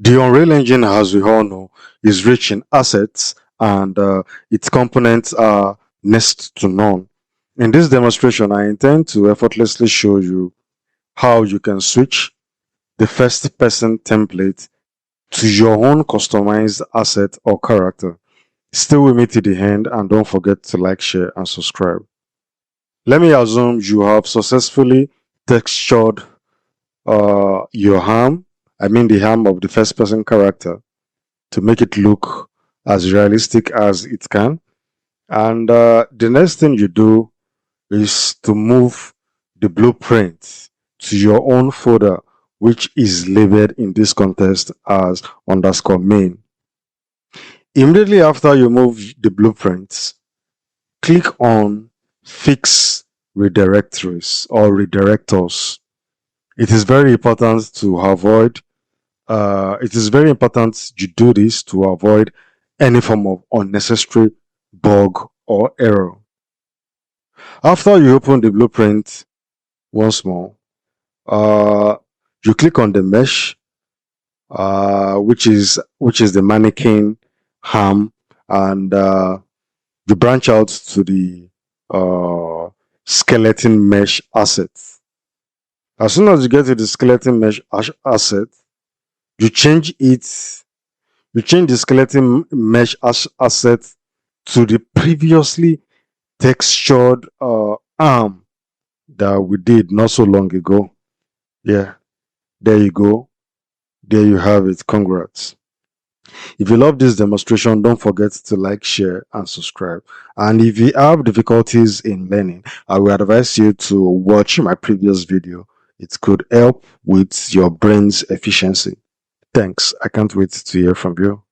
The Unreal Engine, as we all know, is rich in assets and its components are next to none. In this demonstration, I intend to effortlessly show you how you can switch the first-person template to your own customized asset or character. Stay with me to the end and don't forget to like, share, and subscribe. Let me assume you have successfully textured your arm, the arm of the first person character, to make it look as realistic as it can. And the next thing you do is to move the blueprint to your own folder, which is labeled in this context as _main. Immediately after you move the blueprints, click on Fix Redirectories or Redirectors. It is very important you do this to avoid any form of unnecessary bug or error. After you open the blueprint once more, you click on the mesh, which is the mannequin arm, and you branch out to the skeleton mesh asset. As soon as you get to the skeleton mesh asset, you change the skeleton mesh asset to the previously textured arm that we did not so long ago. Yeah, there you go. There you have it. Congrats. If you love this demonstration, don't forget to like, share, and subscribe. And if you have difficulties in learning, I will advise you to watch my previous video. It could help with your brain's efficiency. Thanks. I can't wait to hear from you.